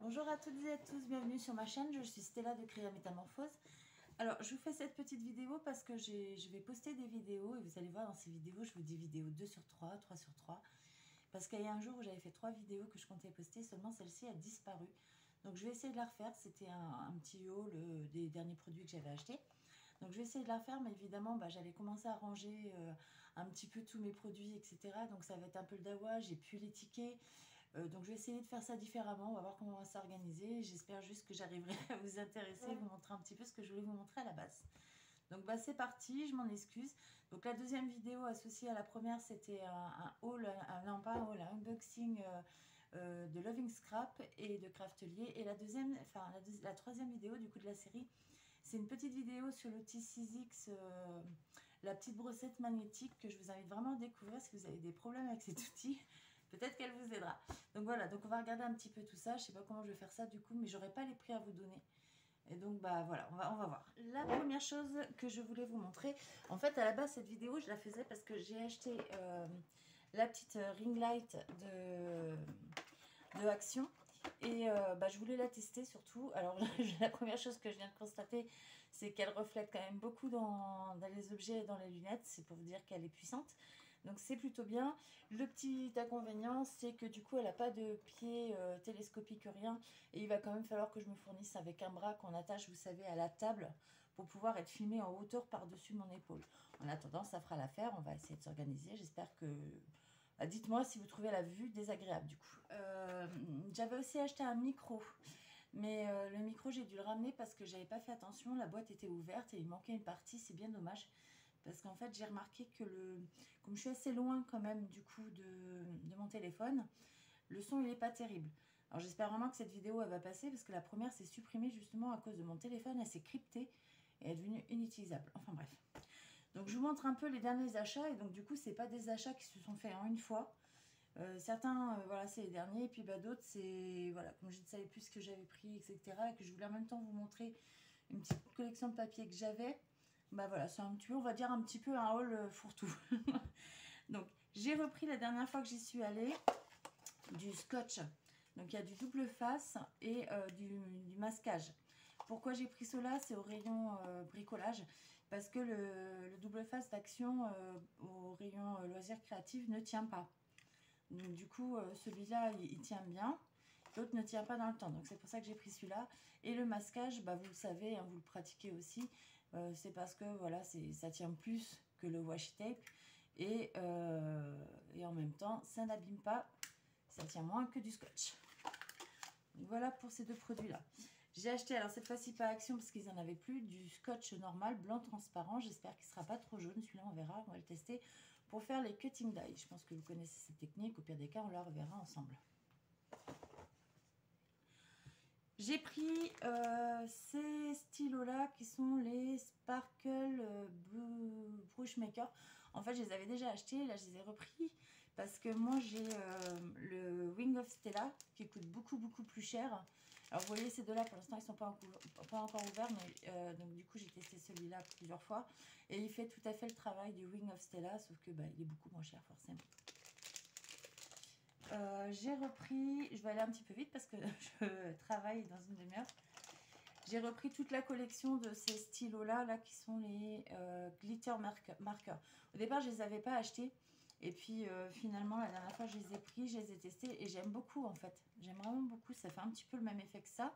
Bonjour à toutes et à tous, bienvenue sur ma chaîne, je suis Stella de Créa Métamorphose. Alors je vous fais cette petite vidéo parce que je vais poster des vidéos et vous allez voir dans ces vidéos, je vous dis vidéo 2 sur 3, 3 sur 3. Parce qu'il y a un jour où j'avais fait 3 vidéos que je comptais poster, seulement celle-ci a disparu. Donc je vais essayer de la refaire, c'était un petit haul des derniers produits que j'avais achetés. Donc je vais essayer de la faire, mais évidemment j'avais commencé à ranger un petit peu tous mes produits, etc. Donc ça va être un peu le dawa, j'ai pu les tickets. Donc je vais essayer de faire ça différemment, on va voir comment on va s'organiser. J'espère juste que j'arriverai à vous intéresser, vous montrer un petit peu ce que je voulais vous montrer à la base. Donc c'est parti, je m'en excuse. Donc la deuxième vidéo associée à la première, c'était un haul, non pas un haul, un unboxing de Loving Scrap et de Craftelier. Et la deuxième, enfin la troisième vidéo du coup de la série, c'est une petite vidéo sur l'outil 6X, la petite brossette magnétique que je vous invite vraiment à découvrir si vous avez des problèmes avec cet outil. Peut-être qu'elle vous aidera. Donc voilà, donc on va regarder un petit peu tout ça. Je ne sais pas comment je vais faire ça du coup, mais j'aurai pas les prix à vous donner. Et donc voilà, on va voir. La première chose que je voulais vous montrer, en fait à la base cette vidéo je la faisais parce que j'ai acheté la petite ring light de Action. Et je voulais la tester surtout. Alors la première chose que je viens de constater, c'est qu'elle reflète quand même beaucoup dans les objets et dans les lunettes. C'est pour vous dire qu'elle est puissante. Donc c'est plutôt bien. Le petit inconvénient, c'est que du coup, elle n'a pas de pied télescopique, rien. Et il va quand même falloir que je me fournisse avec un bras qu'on attache, vous savez, à la table pour pouvoir être filmé en hauteur par-dessus mon épaule. En attendant, ça fera l'affaire. On va essayer de s'organiser. J'espère que... Dites-moi si vous trouvez la vue désagréable du coup. J'avais aussi acheté un micro. Mais le micro, j'ai dû le ramener parce que j'avais pas fait attention. La boîte était ouverte et il manquait une partie. C'est bien dommage. Parce qu'en fait, j'ai remarqué que comme je suis assez loin quand même du coup de mon téléphone, le son il est pas terrible. Alors j'espère vraiment que cette vidéo elle va passer parce que la première s'est supprimée justement à cause de mon téléphone. Elle s'est cryptée et elle est devenue inutilisable. Enfin bref. Donc je vous montre un peu les derniers achats. Et donc du coup, c'est pas des achats qui se sont faits en une fois. Certains, voilà, c'est les derniers. Et puis d'autres, c'est, voilà, comme je ne savais plus ce que j'avais pris, etc. Et que je voulais en même temps vous montrer une petite collection de papiers que j'avais. Voilà, c'est un petit peu, on va dire un petit peu un haul fourre-tout. Donc j'ai repris la dernière fois que j'y suis allée du scotch. Donc il y a du double face et du masquage. Pourquoi j'ai pris cela? C'est au rayon bricolage. Parce que le double face d'Action au rayon loisirs créatifs ne tient pas. Donc du coup, celui-là, il tient bien. L'autre ne tient pas dans le temps. Donc c'est pour ça que j'ai pris celui-là. Et le masquage, vous le savez, hein, vous le pratiquez aussi. C'est parce que voilà, ça tient plus que le washi tape. Et en même temps, ça n'abîme pas. Ça tient moins que du scotch. Donc voilà pour ces deux produits-là. J'ai acheté, alors cette fois-ci pas Action parce qu'ils n'en avaient plus, du scotch normal, blanc transparent. J'espère qu'il ne sera pas trop jaune. Celui-là, on verra, on va le tester pour faire les cutting die. Je pense que vous connaissez cette technique. Au pire des cas, on la reverra ensemble. J'ai pris ces stylos-là qui sont les Sparkle Brush Maker. En fait, je les avais déjà achetés. Là, je les ai repris parce que moi, j'ai le Wing of Stella qui coûte beaucoup, beaucoup plus cher. Alors, vous voyez, ces deux-là, pour l'instant, ils ne sont pas encore ouverts. Mais, donc, du coup, j'ai testé celui-là plusieurs fois. Et il fait tout à fait le travail du Wing of Stella, sauf que il est beaucoup moins cher, forcément. J'ai repris, je vais aller un petit peu vite parce que je travaille dans une demi-heure. J'ai repris toute la collection de ces stylos-là, là, qui sont les glitter markers. Au départ, je ne les avais pas achetés. Et puis, finalement, la dernière fois, je les ai pris, je les ai testés. Et j'aime beaucoup, en fait. J'aime vraiment beaucoup. Ça fait un petit peu le même effet que ça.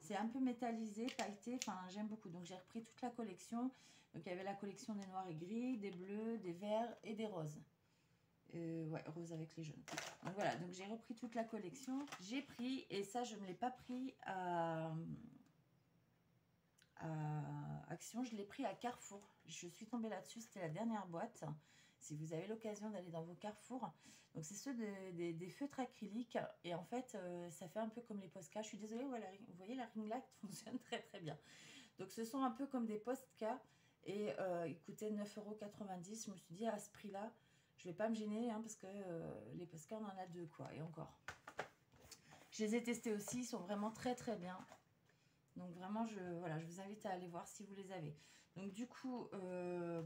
C'est un peu métallisé, pailleté. Enfin, j'aime beaucoup. Donc, j'ai repris toute la collection. Donc, il y avait la collection des noirs et gris, des bleus, des verts et des roses. Ouais, rose avec les jaunes. Donc voilà, donc j'ai repris toute la collection. J'ai pris, et ça je ne l'ai pas pris à Action, je l'ai pris à Carrefour. Je suis tombée là-dessus, c'était la dernière boîte. Si vous avez l'occasion d'aller dans vos Carrefour. Donc c'est ceux des feutres acryliques. Et en fait, ça fait un peu comme les Posca. Je suis désolée, voilà, vous voyez la ring light fonctionne très très bien. Donc ce sont un peu comme des Posca. Et ils coûtaient 9,90 €. Je me suis dit à ce prix-là, je vais pas me gêner, hein, parce que les Posca, on en a deux, quoi, et encore. Je les ai testés aussi, ils sont vraiment très très bien. Donc vraiment, voilà, je vous invite à aller voir si vous les avez. Donc du coup,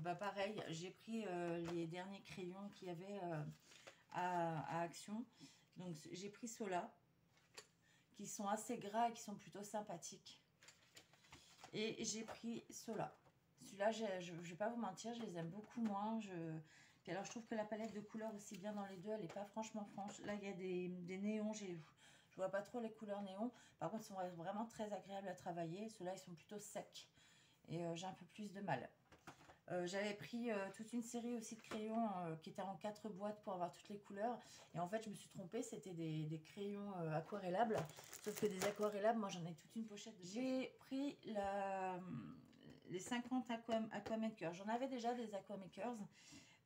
pareil, j'ai pris les derniers crayons qu'il y avait à Action. Donc j'ai pris ceux-là, qui sont assez gras et qui sont plutôt sympathiques. Et j'ai pris ceux-là. Celui-là, je ne vais pas vous mentir, je les aime beaucoup moins. Puis alors, je trouve que la palette de couleurs aussi bien dans les deux, elle n'est pas franchement franche. Là, il y a des néons, je vois pas trop les couleurs néons. Par contre, ils sont vraiment très agréables à travailler. Ceux-là, ils sont plutôt secs. Et j'ai un peu plus de mal. J'avais pris toute une série aussi de crayons qui étaient en 4 boîtes pour avoir toutes les couleurs. Et en fait, je me suis trompée, c'était des crayons aquarellables. Sauf que des aquarellables, moi, j'en ai toute une pochette. J'ai pris les 50 Aquamakers. J'en avais déjà des Aquamakers.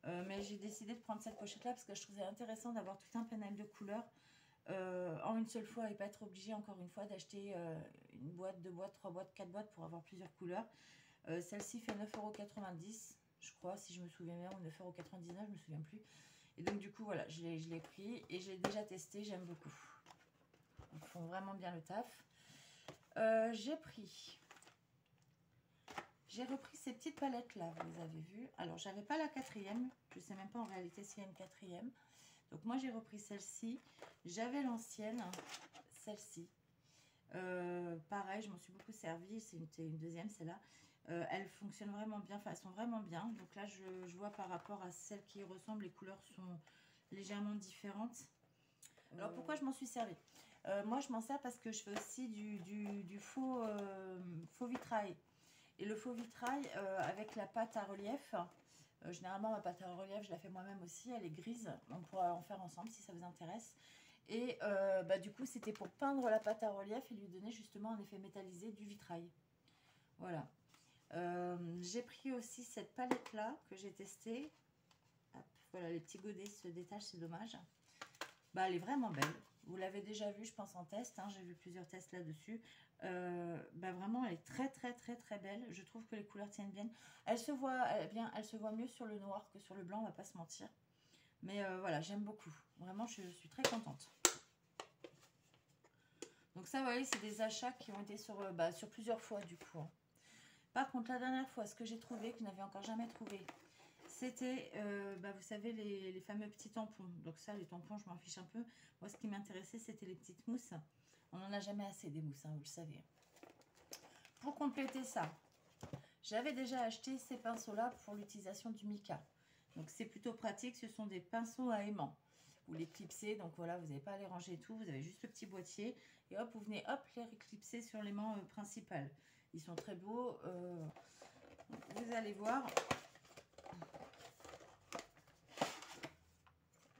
Mais j'ai décidé de prendre cette pochette-là parce que je trouvais intéressant d'avoir tout un panel de couleurs en une seule fois et pas être obligé, encore une fois, d'acheter une boîte, 2 boîtes, 3 boîtes, 4 boîtes pour avoir plusieurs couleurs. Celle-ci fait 9,90 €, je crois, si je me souviens bien, ou 9,99 €, je me souviens plus. Et donc, du coup, voilà, je l'ai pris et j'ai déjà testé, j'aime beaucoup. Ils font vraiment bien le taf. J'ai repris ces petites palettes là, vous les avez vues. Alors, j'avais pas la 4e, je sais même pas en réalité s'il y a une 4e. Donc, moi, j'ai repris celle-ci. J'avais l'ancienne, celle-ci. Pareil, je m'en suis beaucoup servi. C'est une deuxième, celle-là. Elles fonctionnent vraiment bien, enfin elles sont vraiment bien. Donc là je vois par rapport à celles qui ressemblent, les couleurs sont légèrement différentes. Alors pourquoi je m'en suis servi? Moi je m'en sers parce que je fais aussi du faux vitrail. Et le faux vitrail avec la pâte à relief, généralement ma pâte à relief je la fais moi-même aussi, elle est grise, on pourra en faire ensemble si ça vous intéresse. Et du coup c'était pour peindre la pâte à relief et lui donner justement un effet métallisé du vitrail. Voilà. J'ai pris aussi cette palette là que j'ai testée. Hop, voilà, les petits godets se détachent, c'est dommage. Elle est vraiment belle. Vous l'avez déjà vu, je pense, en test, hein, j'ai vu plusieurs tests là dessus. Vraiment elle est très très très très belle. Je trouve que les couleurs tiennent bien. Elle se voit mieux sur le noir que sur le blanc, on va pas se mentir. Mais voilà, j'aime beaucoup. Vraiment, je suis très contente. Donc ça, vous voyez, c'est des achats qui ont été sur plusieurs fois du coup. Par contre, la dernière fois, ce que j'ai trouvé, que je n'avais encore jamais trouvé, c'était, vous savez, les fameux petits tampons. Donc ça, les tampons, je m'en fiche un peu. Moi, ce qui m'intéressait, c'était les petites mousses. On n'en a jamais assez des mousses, hein, vous le savez. Pour compléter ça, j'avais déjà acheté ces pinceaux-là pour l'utilisation du mica. Donc c'est plutôt pratique, ce sont des pinceaux à aimant. Vous les clipsez, donc voilà, vous n'avez pas à les ranger et tout. Vous avez juste le petit boîtier. Et hop, vous venez hop les clipser sur l'aimant principal. Ils sont très beaux. Vous allez voir.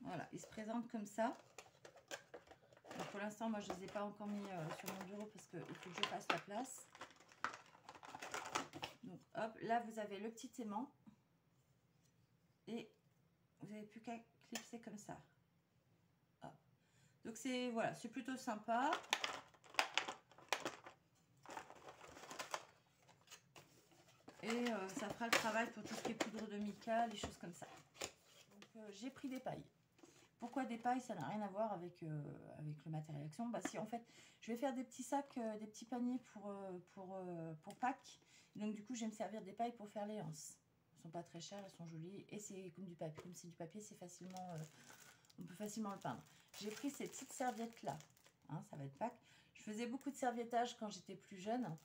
Voilà, ils se présentent comme ça. Donc pour l'instant, moi, je ne les ai pas encore mis sur mon bureau parce qu'il faut que je fasse la place. Donc hop, là, vous avez le petit aimant. Et vous n'avez plus qu'à clipser comme ça. Hop. Donc c'est voilà, c'est plutôt sympa. Et ça fera le travail pour tout ce qui est poudre de mica, les choses comme ça. Donc j'ai pris des pailles. Pourquoi des pailles? Ça n'a rien à voir avec le matériel action. Si en fait, je vais faire des petits sacs, des petits paniers pour Pâques. Donc du coup, je vais me servir des pailles pour faire les anses. Elles sont pas très chères, elles sont jolies. Et c'est comme du papier. Comme c'est du papier, c'est facilement, on peut facilement le peindre. J'ai pris ces petites serviettes là. Hein, ça va être Pâques. Je faisais beaucoup de serviettage quand j'étais plus jeune.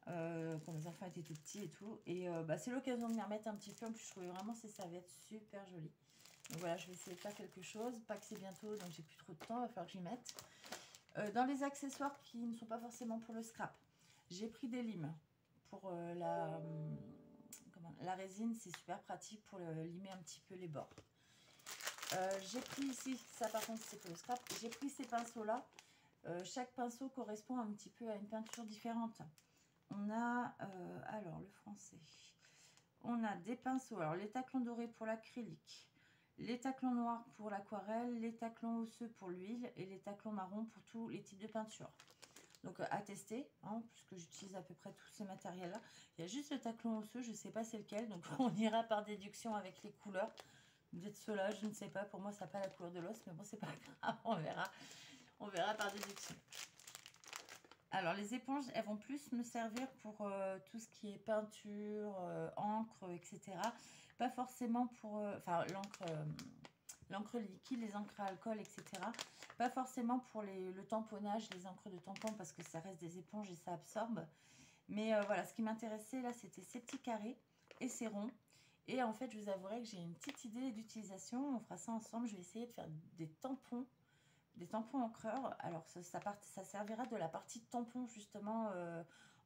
Quand mes enfants étaient tout petits et tout. Et c'est l'occasion de m'y remettre un petit peu. En plus, je trouvais vraiment ces serviettes super jolies. Donc voilà, je vais essayer de faire quelque chose. Pas que c'est bientôt, donc j'ai plus trop de temps, il va falloir que j'y mette. Dans les accessoires qui ne sont pas forcément pour le scrap, j'ai pris des limes. Pour la résine, c'est super pratique pour limer un petit peu les bords. J'ai pris ici, ça par contre c'est pour le scrap, j'ai pris ces pinceaux-là. Chaque pinceau correspond un petit peu à une peinture différente. On a, alors le français, on a des pinceaux, alors les taclons dorés pour l'acrylique, les taclons noirs pour l'aquarelle, les taclons osseux pour l'huile et les taclons marrons pour tous les types de peinture. Donc à tester, hein, puisque j'utilise à peu près tous ces matériels là. Il y a juste le taclon osseux, je ne sais pas c'est lequel, donc on ira par déduction avec les couleurs. Peut-être ceux-là, je ne sais pas, pour moi ça n'a pas la couleur de l'os, mais bon c'est pas grave, on verra par déduction. Alors les éponges, elles vont plus me servir pour tout ce qui est peinture, encre, etc. Pas forcément pour, l'encre l'encre liquide, les encres à alcool, etc. Pas forcément pour le tamponnage, les encres de tampon, parce que ça reste des éponges et ça absorbe. Mais voilà, ce qui m'intéressait là, c'était ces petits carrés et ces ronds. Et en fait, je vous avouerai que j'ai une petite idée d'utilisation. On fera ça ensemble. Je vais essayer de faire des tampons encreurs. Alors, ça servira de la partie tampon, justement,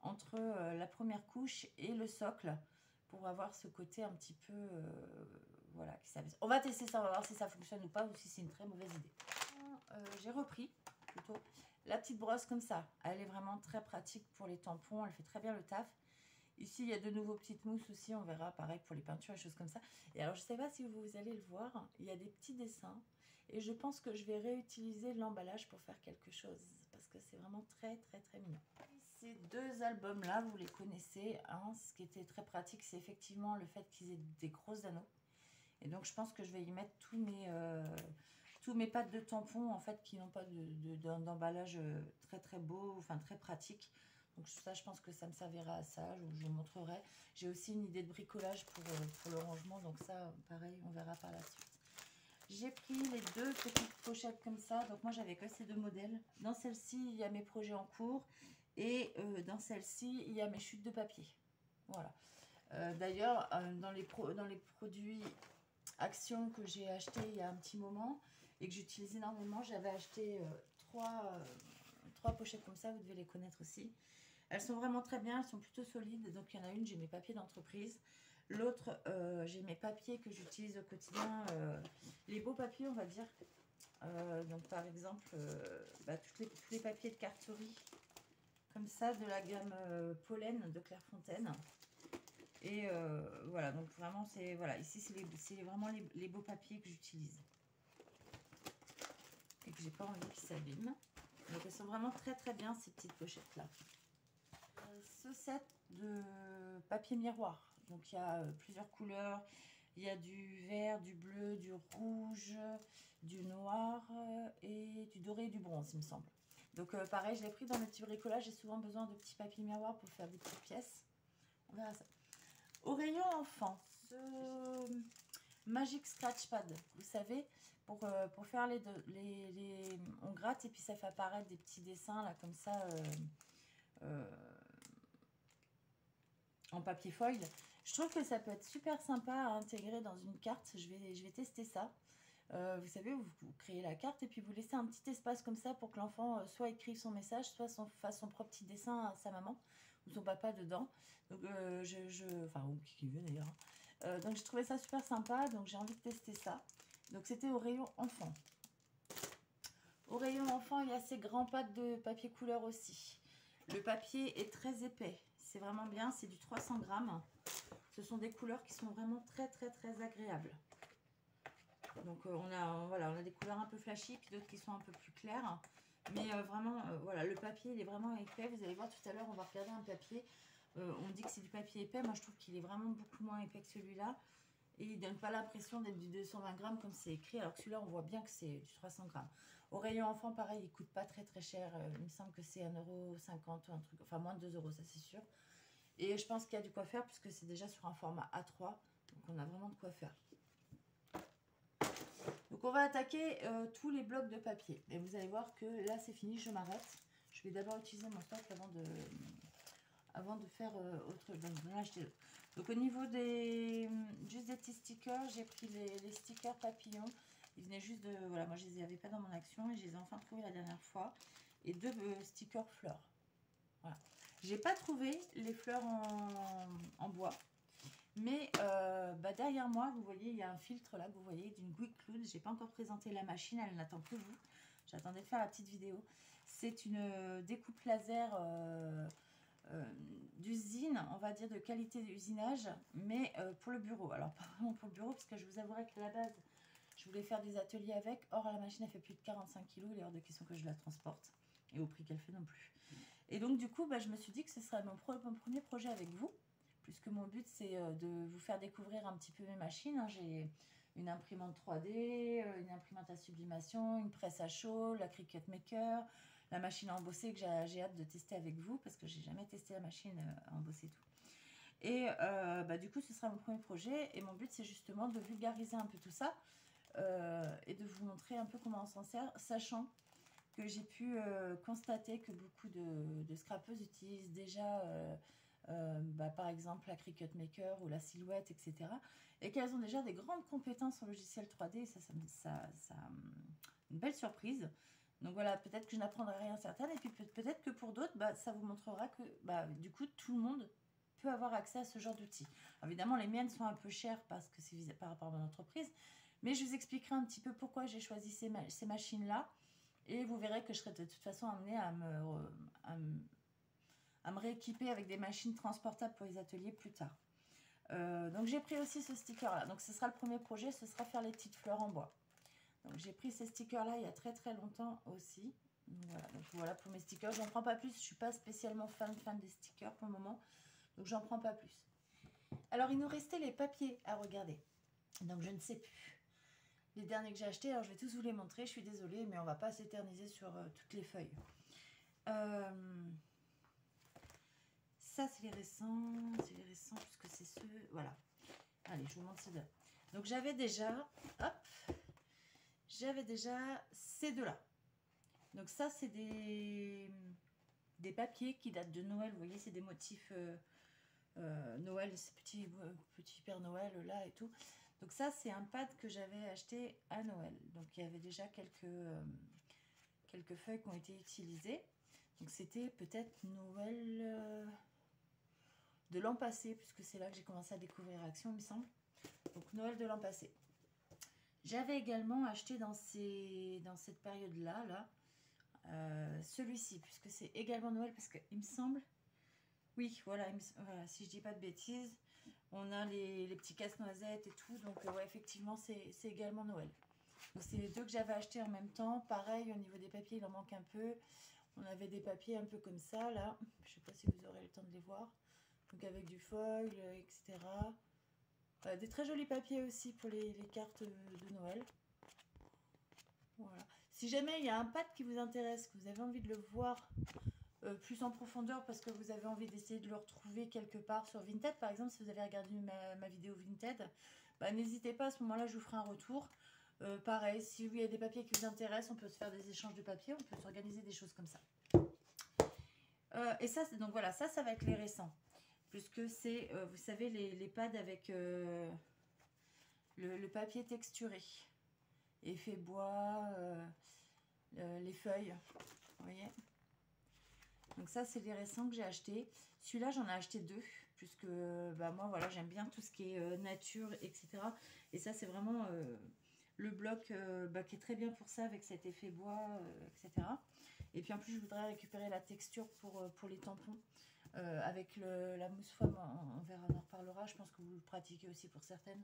entre la première couche et le socle, pour avoir ce côté un petit peu... voilà, qui s'abaisse. On va tester ça, on va voir si ça fonctionne ou pas, ou si c'est une très mauvaise idée. J'ai repris, plutôt, la petite brosse comme ça. Elle est vraiment très pratique pour les tampons, elle fait très bien le taf. Ici, il y a de nouveaux petites mousses aussi, on verra, pareil pour les peintures et choses comme ça. Et alors, je ne sais pas si vous allez le voir, il y a des petits dessins. Et je pense que je vais réutiliser l'emballage pour faire quelque chose, parce que c'est vraiment très, très, très mignon. Ces deux albums-là, vous les connaissez. Hein, ce qui était très pratique, c'est effectivement le fait qu'ils aient des gros anneaux. Et donc, je pense que je vais y mettre tous mes pattes de tampons, en fait, qui n'ont pas d'emballage très, très beau, enfin, très pratique. Donc ça, je pense que ça me servira à ça, je vous montrerai. J'ai aussi une idée de bricolage pour le rangement, donc ça, pareil, on verra par la suite. J'ai pris les deux petites pochettes comme ça, donc moi, j'avais que ces deux modèles. Dans celle-ci, il y a mes projets en cours, et dans celle-ci, il y a mes chutes de papier. Voilà. D'ailleurs, dans les produits Action que j'ai acheté il y a un petit moment, et que j'utilise énormément, j'avais acheté trois pochettes comme ça, vous devez les connaître aussi. Elles sont vraiment très bien, elles sont plutôt solides. Donc il y en a une, j'ai mes papiers d'entreprise. L'autre, j'ai mes papiers que j'utilise au quotidien. Les beaux papiers, on va dire. Donc par exemple, tous les papiers de carterie, comme ça, de la gamme Pollen de Clairefontaine. Et voilà, donc vraiment, voilà, ici, c'est vraiment les beaux papiers que j'utilise. Et que j'ai pas envie qu'ils s'abîment. Donc elles sont vraiment très très bien, ces petites pochettes-là. Ce set de papier miroir, donc il y a plusieurs couleurs, il y a du vert, du bleu, du rouge, du noir et du doré et du bronze, il me semble. Donc pareil, je l'ai pris dans le petit bricolage, j'ai souvent besoin de petits papiers miroirs pour faire des petites pièces. On verra ça. Au rayon enfant, ce Magic Scratch Pad, vous savez, pour faire on gratte et puis ça fait apparaître des petits dessins là comme ça en papier foil. Je trouve que ça peut être super sympa à intégrer dans une carte. Je vais tester ça. Vous savez, vous créez la carte et puis vous laissez un petit espace comme ça pour que l'enfant soit écrive son message, soit fasse son propre petit dessin à sa maman ou son papa dedans. Donc, enfin, ou qui veut d'ailleurs. Donc, j'ai trouvé ça super sympa. Donc, j'ai envie de tester ça. Donc, c'était au rayon enfant. Au rayon enfant, il y a ces grands pattes de papier couleur aussi. Le papier est très épais. C'est vraiment bien. C'est du 300 grammes. Ce sont des couleurs qui sont vraiment très, très, très agréables. Donc, on a des couleurs un peu flashy, puis d'autres qui sont un peu plus claires. Mais vraiment, voilà, le papier, il est vraiment épais. Vous allez voir tout à l'heure, on va regarder un papier. On dit que c'est du papier épais. Moi, je trouve qu'il est vraiment beaucoup moins épais que celui-là. Et il ne donne pas l'impression d'être du 220 grammes comme c'est écrit. Alors que celui-là, on voit bien que c'est du 300 grammes. Au rayon enfant, pareil, il ne coûte pas très très cher. Il me semble que c'est 1,50 € ou un truc. Enfin, moins de 2 €, ça c'est sûr. Et je pense qu'il y a du quoi faire puisque c'est déjà sur un format A3. Donc, on a vraiment de quoi faire. Donc, on va attaquer tous les blocs de papier. Et vous allez voir que là, c'est fini. Je m'arrête. Je vais d'abord utiliser mon stock avant de faire autre chose. Donc au niveau juste des petits stickers, j'ai pris les stickers papillons. Ils venaient juste de... Voilà, moi je les avais pas dans mon action et je les ai enfin trouvés la dernière fois. Et deux stickers fleurs. Voilà. J'ai pas trouvé les fleurs en bois. Mais derrière moi, vous voyez, il y a un filtre là que vous voyez d'une Gouik Cloud. J'ai pas encore présenté la machine, elle n'attend que vous. J'attendais de faire la petite vidéo. C'est une découpe laser... d'usine, on va dire de qualité d'usinage, mais pour le bureau. Alors pas vraiment pour le bureau, parce que je vous avouerai qu'à la base, je voulais faire des ateliers avec. Or, la machine, elle fait plus de 45 kg, il est hors de question que je la transporte, et au prix qu'elle fait non plus. Et donc, du coup, je me suis dit que ce serait mon premier projet avec vous, puisque mon but, c'est de vous faire découvrir un petit peu mes machines. Hein. J'ai une imprimante 3D, une imprimante à sublimation, une presse à chaud, la Cricut Maker, la machine à embosser que j'ai hâte de tester avec vous parce que j'ai jamais testé la machine à embosser tout. Et du coup, ce sera mon premier projet et mon but, c'est justement de vulgariser un peu tout ça et de vous montrer un peu comment on s'en sert, sachant que j'ai pu constater que beaucoup de scrapeuses utilisent déjà par exemple la Cricut Maker ou la Silhouette, etc. Et qu'elles ont déjà des grandes compétences en logiciel 3D, et ça une belle surprise. Donc voilà, peut-être que je n'apprendrai rien certain, et puis peut-être que pour d'autres, ça vous montrera que du coup tout le monde peut avoir accès à ce genre d'outils. Évidemment, les miennes sont un peu chères parce que c'est par rapport à mon entreprise, mais je vous expliquerai un petit peu pourquoi j'ai choisi ces machines-là, et vous verrez que je serai de toute façon amenée à me rééquiper avec des machines transportables pour les ateliers plus tard. Donc j'ai pris aussi ce sticker là, donc ce sera le premier projet, ce sera faire les petites fleurs en bois. Donc j'ai pris ces stickers là il y a très longtemps aussi. Donc voilà pour mes stickers, j'en prends pas plus, je suis pas spécialement fan des stickers pour le moment, donc j'en prends pas plus. Alors il nous restait les papiers à regarder, donc je ne sais plus les derniers que j'ai achetés, alors je vais tous vous les montrer, je suis désolée mais on va pas s'éterniser sur toutes les feuilles. Ça, c'est les récents puisque c'est ceux... Voilà. Allez, je vous montre ces deux. Donc, j'avais déjà... Hop. J'avais déjà ces deux-là. Donc, ça, c'est des papiers qui datent de Noël. Vous voyez, c'est des motifs Noël, ces petits Père Noël, là, et tout. Donc, ça, c'est un pad que j'avais acheté à Noël. Donc, il y avait déjà quelques feuilles qui ont été utilisées. Donc, c'était peut-être Noël... de l'an passé, puisque c'est là que j'ai commencé à découvrir Action, il me semble. Donc Noël de l'an passé. J'avais également acheté dans cette période-là, celui-ci, puisque c'est également Noël, parce qu'il me semble, oui, voilà, si je dis pas de bêtises, on a les petits casse-noisettes et tout, donc ouais, effectivement, c'est également Noël. Donc c'est les deux que j'avais acheté en même temps. Pareil, au niveau des papiers, il en manque un peu. On avait des papiers un peu comme ça, là. Je sais pas si vous aurez le temps de les voir. Donc avec du foil, etc. Des très jolis papiers aussi pour les cartes de Noël. Voilà. Si jamais il y a un pad qui vous intéresse, que vous avez envie de le voir plus en profondeur parce que vous avez envie d'essayer de le retrouver quelque part sur Vinted, par exemple, si vous avez regardé ma vidéo Vinted, n'hésitez pas, à ce moment-là, je vous ferai un retour. Pareil, si il y a des papiers qui vous intéressent, on peut se faire des échanges de papiers, on peut s'organiser des choses comme ça. Et ça, donc voilà, ça va être les récents. Puisque c'est, vous savez, les pads avec le papier texturé. Effet bois, les feuilles, vous voyez. Donc ça, c'est les récents que j'ai achetés. Celui-là, j'en ai acheté deux, puisque moi, voilà, j'aime bien tout ce qui est nature, etc. Et ça, c'est vraiment le bloc qui est très bien pour ça, avec cet effet bois, etc. Et puis en plus, je voudrais récupérer la texture pour les tampons. Avec la mousse foam, on verra, on en reparlera. Je pense que vous le pratiquez aussi pour certaines,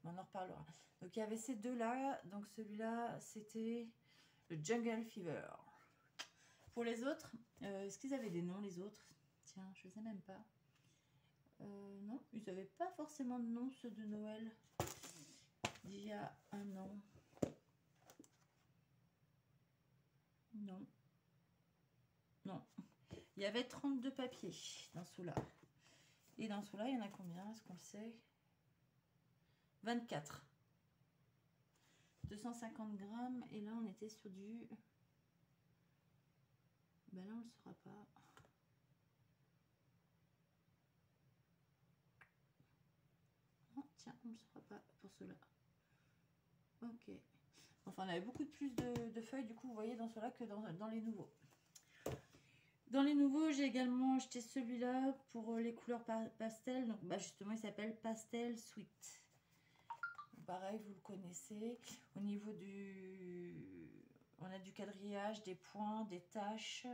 mais on en reparlera. Donc il y avait ces deux-là. Donc celui-là, c'était le Jungle Fever. Pour les autres, est-ce qu'ils avaient des noms, les autres? Tiens, je ne sais même pas. Non, ils n'avaient pas forcément de nom, ceux de Noël d'il y a un an. Non. Non. Il y avait 32 papiers dans ceux-là. Et dans ceux-là, il y en a combien? Est-ce qu'on le sait? 24. 250 grammes. Et là, on était sur du... Là, on ne le saura pas. Oh, tiens, on ne le saura pas pour ceux-là. Ok. Enfin, on avait beaucoup plus de feuilles, du coup, vous voyez, dans ceux-là que dans les nouveaux. Dans les nouveaux, j'ai également acheté celui-là pour les couleurs pastel. Donc, justement, il s'appelle Pastel Sweet. Pareil, vous le connaissez. Au niveau du... On a du quadrillage, des points, des taches.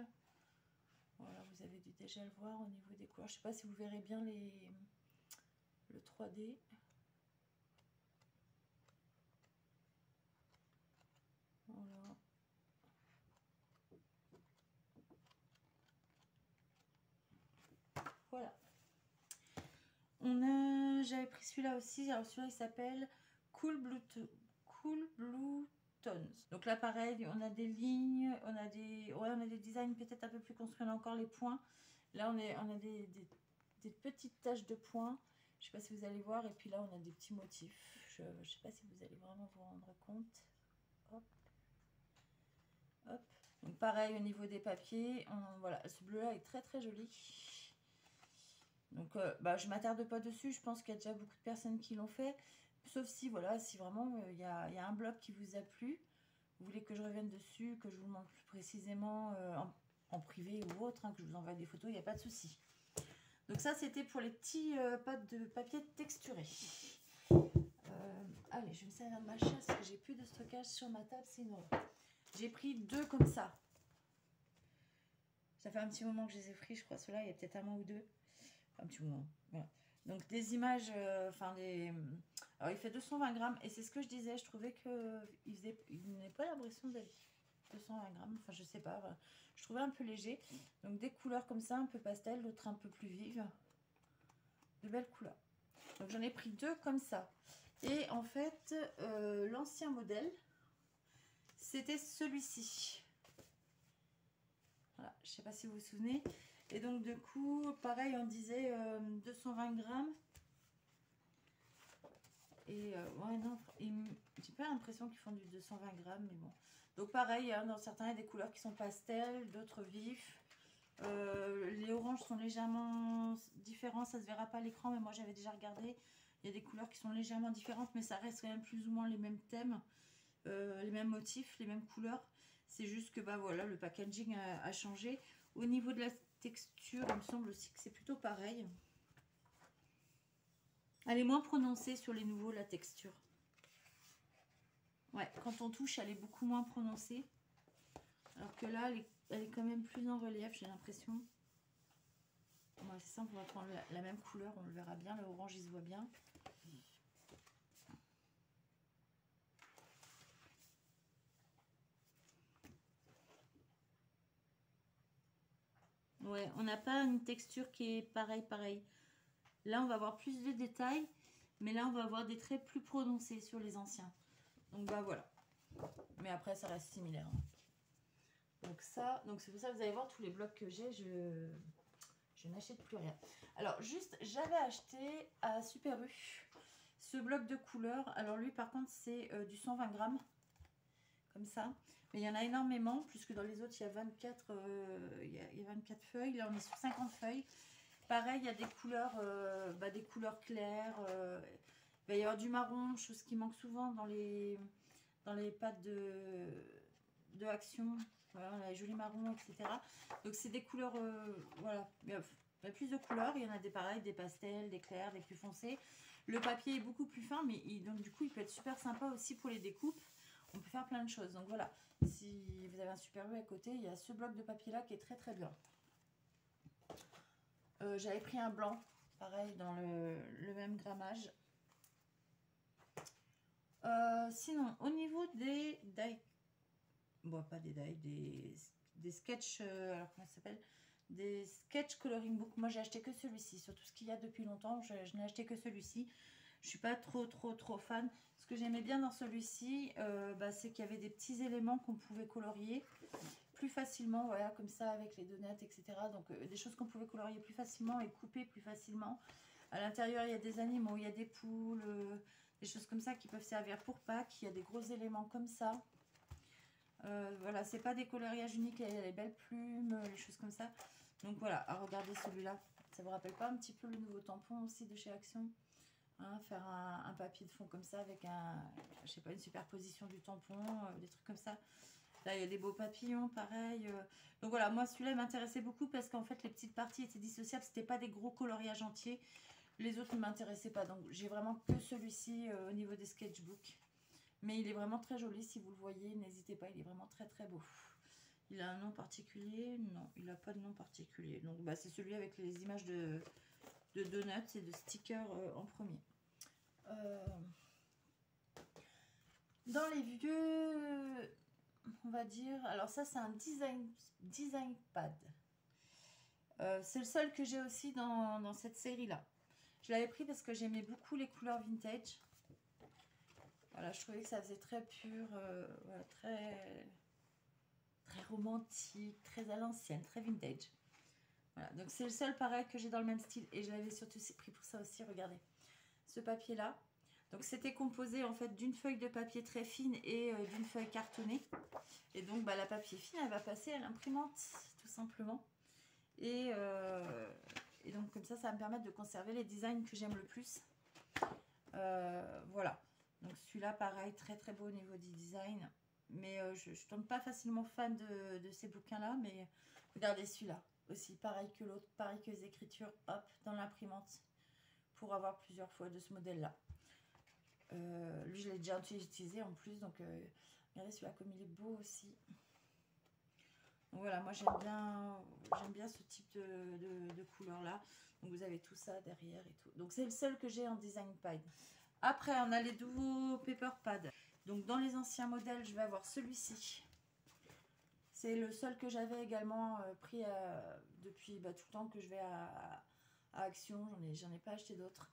Voilà, vous avez dû déjà le voir au niveau des couleurs. Je ne sais pas si vous verrez bien le 3D. Voilà. Voilà. J'avais pris celui-là aussi. Alors celui-là, il s'appelle Cool Blue Tones. Donc là, pareil, on a des lignes, on a des designs peut-être un peu plus construits. On a encore les points. Là, on a des petites taches de points. Je ne sais pas si vous allez voir. Et puis là, on a des petits motifs. je ne sais pas si vous allez vraiment vous rendre compte. Hop. Hop. Donc pareil au niveau des papiers, voilà, ce bleu là est très très joli. Donc je m'attarde pas dessus, je pense qu'il y a déjà beaucoup de personnes qui l'ont fait. Sauf si voilà, si vraiment il y a un bloc qui vous a plu, vous voulez que je revienne dessus, que je vous montre plus précisément en privé ou autre, hein, que je vous envoie des photos, il n'y a pas de souci. Donc ça c'était pour les petits pattes de papier texturés. Allez, je vais me servir de ma chaise parce que j'ai plus de stockage sur ma table, sinon j'ai pris 2 comme ça. Ça fait un petit moment que je les ai pris, je crois. Ceux-là, il y a peut-être un mois ou 2. Un petit moment. Voilà. Donc des images, alors il fait 220 grammes et c'est ce que je disais. Je trouvais il n'est pas l'impression d'être 220 grammes. Enfin, je sais pas. Voilà. Je trouvais un peu léger. Donc des couleurs comme ça, un peu pastel, d'autres un peu plus vives. De belles couleurs. Donc j'en ai pris 2 comme ça. Et en fait, l'ancien modèle, c'était celui-ci. Voilà, je sais pas si vous vous souvenez. Et donc du coup, pareil, on disait 220 grammes. Et ouais, non, j'ai pas l'impression qu'ils font du 220 grammes, mais bon. Donc pareil, hein, dans certains, il y a des couleurs qui sont pastel, d'autres vifs. Les oranges sont légèrement différents, ça se verra pas à l'écran, mais moi j'avais déjà regardé. Il y a des couleurs qui sont légèrement différentes, mais ça reste quand même plus ou moins les mêmes thèmes, les mêmes motifs, les mêmes couleurs. C'est juste que voilà, le packaging a changé. Au niveau de la texture, il me semble aussi que c'est plutôt pareil. Elle est moins prononcée sur les nouveaux, la texture. Ouais, quand on touche, elle est beaucoup moins prononcée. Alors que là, elle est quand même plus en relief, j'ai l'impression. Ouais, c'est simple, on va prendre la même couleur, on le verra bien. Le orange, il se voit bien. Ouais, on n'a pas une texture qui est pareil. Là, on va avoir plus de détails, mais là, on va avoir des traits plus prononcés sur les anciens. Donc, voilà. Mais après, ça reste similaire. Donc c'est pour ça que vous allez voir tous les blocs que j'ai, je n'achète plus rien. Alors, juste, j'avais acheté à Super U ce bloc de couleurs. Alors, lui, par contre, c'est du 120 grammes. Comme ça. Mais il y en a énormément, puisque dans les autres, il y a 24, il y a 24 feuilles. Là, on est sur 50 feuilles. Pareil, il y a des couleurs claires. Il va y avoir du marron, chose qui manque souvent dans les pâtes de Action. Voilà, les jolis marrons, etc. Donc, c'est des couleurs, voilà. Il y a plus de couleurs. Il y en a des pareils, des pastels, des clairs, des plus foncés. Le papier est beaucoup plus fin, mais donc, du coup, il peut être super sympa aussi pour les découpes. On peut faire plein de choses. Donc voilà, si vous avez un Super U à côté, il y a ce bloc de papier là qui est très très bien. J'avais pris un blanc, pareil, dans le même grammage. Sinon, au niveau des die, bon, pas des die, des sketch, alors comment ça s'appelle, des sketch coloring book. Moi, j'ai acheté que celui-ci. Sur tout ce qu'il y a depuis longtemps, je n'ai acheté que celui-ci. Je suis pas trop fan. Ce que j'aimais bien dans celui-ci, c'est qu'il y avait des petits éléments qu'on pouvait colorier plus facilement, voilà, comme ça avec les donuts, etc. Donc des choses qu'on pouvait colorier plus facilement et couper plus facilement. À l'intérieur, il y a des animaux, il y a des poules, des choses comme ça qui peuvent servir pour Pâques. Il y a des gros éléments comme ça. Voilà, c'est pas des coloriages uniques, il y a les belles plumes, les choses comme ça. Donc voilà, à regarder celui-là. Ça vous rappelle pas un petit peu le nouveau tampon aussi de chez Action? Hein, faire un papier de fond comme ça avec je sais pas, une superposition du tampon, des trucs comme ça. Là, il y a des beaux papillons, pareil. Donc voilà, moi celui-là m'intéressait beaucoup parce qu'en fait les petites parties étaient dissociables, c'était pas des gros coloriages entiers. Les autres ne m'intéressaient pas, donc j'ai vraiment que celui-ci au niveau des sketchbooks. Mais il est vraiment très joli, si vous le voyez, n'hésitez pas, il est vraiment très très beau. Il a un nom particulier? Non, il n'a pas de nom particulier. Donc c'est celui avec les images de donuts et de stickers en premier. Dans les vieux, on va dire, alors ça c'est un design pad. C'est le seul que j'ai aussi dans cette série là. Je l'avais pris parce que j'aimais beaucoup les couleurs vintage. Voilà, je trouvais que ça faisait très pur, voilà, très romantique, très à l'ancienne, très vintage. Voilà, donc c'est le seul pareil que j'ai dans le même style et je l'avais surtout pris pour ça aussi. Regardez ce papier là. Donc c'était composé en fait d'une feuille de papier très fine et d'une feuille cartonnée. Et donc bah, la papier fine, elle va passer à l'imprimante, tout simplement. Et donc comme ça va me permettre de conserver les designs que j'aime le plus. Voilà. Donc celui-là, pareil, très très beau au niveau du design. Mais je ne tombe pas facilement fan de ces bouquins-là. Mais regardez celui-là. Aussi pareil que l'autre, pareil que les écritures, hop, dans l'imprimante. Pour avoir plusieurs fois de ce modèle-là. Lui, je l'ai déjà utilisé en plus. Donc regardez celui-là comme il est beau aussi. Donc voilà, moi j'aime bien ce type de couleur-là. Donc vous avez tout ça derrière et tout. Donc c'est le seul que j'ai en design pad. Après, on a les nouveaux paper pads. Donc dans les anciens modèles, je vais avoir celui-ci. C'est le seul que j'avais également pris depuis tout le temps que je vais à Action. J'en ai pas acheté d'autres.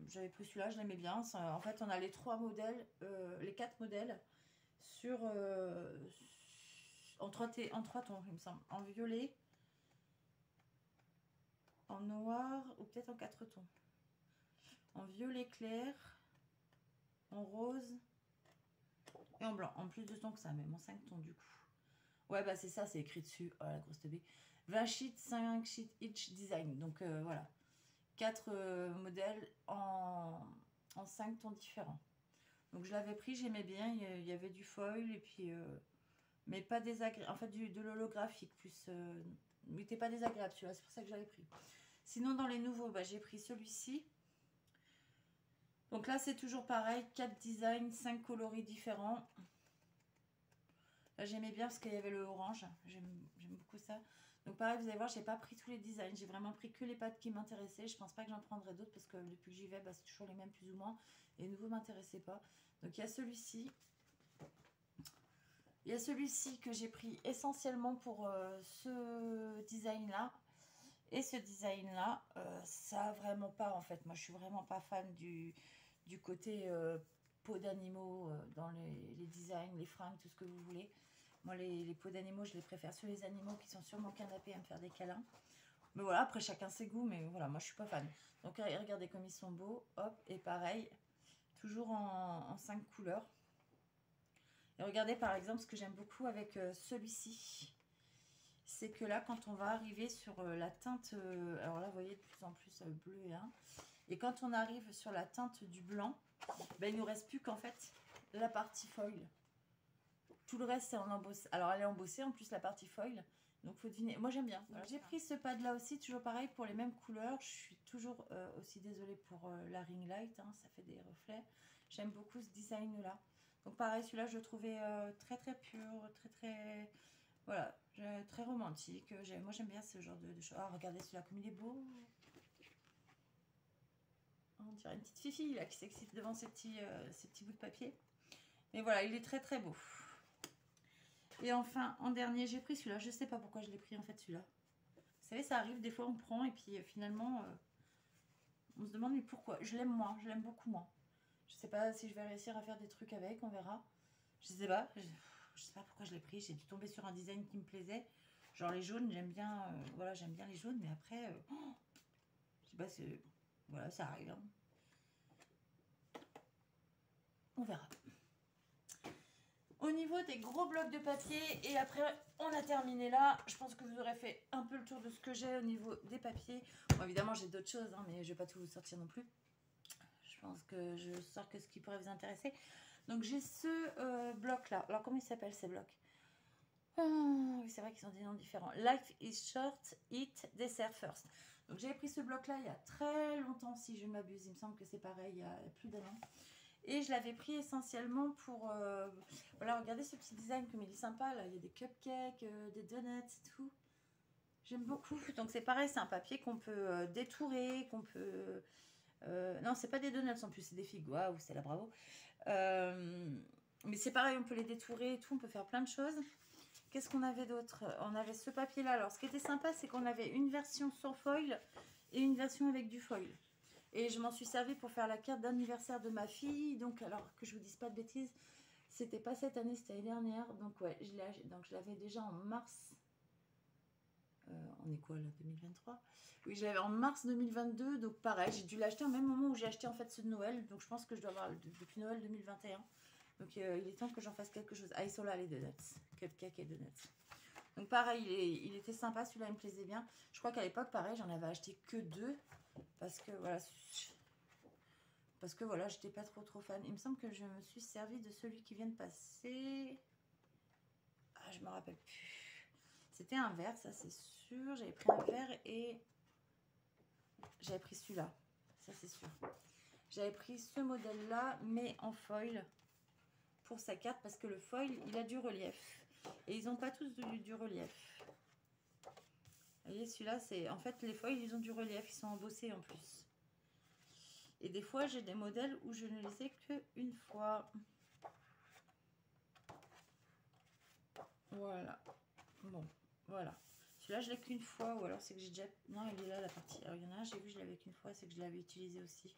J'avais pris celui-là, je l'aimais bien. En fait, on a les 3 modèles, les 4 modèles sur en 3 tons, il me semble. En violet, en noir ou peut-être en 4 tons. En violet clair, en rose et en blanc. En plus de tons que ça, même en 5 tons du coup. Ouais, bah c'est ça, c'est écrit dessus. Oh la grosse teubée. 20 sheets, 5 sheets each design. Donc voilà. 4 modèles en 5 tons différents. Donc je l'avais pris, j'aimais bien. Il y avait du foil et puis. Mais pas désagréable. En fait, de l'holographique plus. Il n'était pas désagréable celui-là, c'est pour ça que je l'avais pris. Sinon, dans les nouveaux, bah, j'ai pris celui-ci. Donc là, c'est toujours pareil, 4 designs, 5 coloris différents. Là, j'aimais bien parce qu'il y avait le orange. J'aime beaucoup ça. Donc pareil, vous allez voir, j'ai pas pris tous les designs. J'ai vraiment pris que les pattes qui m'intéressaient. Je pense pas que j'en prendrai d'autres parce que depuis que j'y vais, bah, c'est toujours les mêmes plus ou moins. Et les nouveaux m'intéressaient pas. Donc il y a celui-ci. Il y a celui-ci que j'ai pris essentiellement pour ce design-là. Et ce design-là, ça vraiment pas en fait. Moi, je suis vraiment pas fan du côté peau d'animaux dans les designs, les fringues, tout ce que vous voulez. Moi, les peaux d'animaux, je les préfère sur les animaux qui sont sur mon canapé à me faire des câlins. Mais voilà, après chacun ses goûts, mais voilà, moi je suis pas fan. Donc regardez comme ils sont beaux, hop, et pareil, toujours en 5 couleurs. Et regardez par exemple ce que j'aime beaucoup avec celui-ci. C'est que là, quand on va arriver sur la teinte, alors là, vous voyez de plus en plus bleu, hein, et quand on arrive sur la teinte du blanc, ben, il ne nous reste plus qu'en fait la partie foil. Tout le reste, c'est en embossé. Alors, elle est embossée, en plus, la partie foil. Donc, faut deviner. Moi, j'aime bien. Voilà. J'ai pris ce pad-là aussi, toujours pareil, pour les mêmes couleurs. Je suis toujours aussi désolée pour la ring light, hein, ça fait des reflets. J'aime beaucoup ce design-là. Donc, pareil, celui-là, je le trouvais très, très pur, très, très... Voilà, très romantique. Moi, j'aime bien ce genre de choses. Ah, regardez celui-là, comme il est beau. On dirait une petite fifi là qui s'excite devant ces petits bouts de papier. Mais voilà, il est très très beau. Et enfin, en dernier, j'ai pris celui-là. Je sais pas pourquoi je l'ai pris en fait celui-là. Vous savez, ça arrive, des fois on prend et puis finalement, on se demande mais pourquoi. Je l'aime moins, je l'aime beaucoup moins. Je sais pas si je vais réussir à faire des trucs avec, on verra. Je sais pas, je sais pas pourquoi je l'ai pris. J'ai dû tomber sur un design qui me plaisait. Genre les jaunes, j'aime bien, voilà, j'aime bien les jaunes, mais après, je sais pas, voilà, ça arrive. Hein. On verra. Au niveau des gros blocs de papier, et après on a terminé là. Je pense que vous aurez fait un peu le tour de ce que j'ai au niveau des papiers. Bon, évidemment j'ai d'autres choses, hein, mais je vais pas tout vous sortir non plus. Je pense que je sors que ce qui pourrait vous intéresser. Donc j'ai ce bloc là. Alors comment il s'appelle ces blocs? Oui, c'est vrai qu'ils ont des noms différents. Life is short, eat, dessert first. Donc j'avais pris ce bloc là il y a très longtemps, si je ne m'abuse. Il me semble que c'est pareil, il y a plus d'un an. Et je l'avais pris essentiellement pour... voilà, regardez ce petit design comme il est sympa. Là, il y a des cupcakes, des donuts et tout. J'aime beaucoup. Donc c'est pareil, c'est un papier qu'on peut détourer, qu'on peut... non, c'est pas des donuts en plus, c'est des figues. Waouh, c'est la bravo. Mais c'est pareil, on peut les détourer et tout. On peut faire plein de choses. Qu'est-ce qu'on avait d'autre? On avait ce papier-là. Alors, ce qui était sympa, c'est qu'on avait une version sans foil et une version avec du foil. Et je m'en suis servi pour faire la carte d'anniversaire de ma fille. Donc, alors que je vous dise pas de bêtises, c'était pas cette année, c'était l'année dernière. Donc, ouais, je l'avais déjà en mars On est quoi là, 2023? Oui, je l'avais en mars 2022, donc pareil, j'ai dû l'acheter au même moment où j'ai acheté en fait ceux de Noël, donc je pense que je dois avoir depuis Noël 2021. Donc il est temps que j'en fasse quelque chose. Ah, ils sont là les donuts, cupcake et donuts. Donc pareil, il était sympa, celui-là il me plaisait bien. Je crois qu'à l'époque, pareil, j'en avais acheté que 2, parce que voilà, j'étais pas trop fan. Il me semble que je me suis servi de celui qui vient de passer. Ah, je me rappelle plus. C'était un verre, ça c'est sûr. J'avais pris un verre et j'avais pris celui-là, ça c'est sûr. J'avais pris ce modèle-là, mais en foil pour sa carte, parce que le foil, il a du relief. Et ils n'ont pas tous du relief. Vous voyez, celui-là, c'est... En fait, les foils, ils ont du relief, ils sont embossés en plus. Et des fois, j'ai des modèles où je ne les ai qu'une fois. Voilà. Bon, voilà. Celui-là, je l'ai qu'une fois, ou alors c'est que j'ai déjà... Non, il est là, la partie... Alors, il y en a un, j'ai vu, je l'avais qu'une fois, c'est que je l'avais utilisé aussi.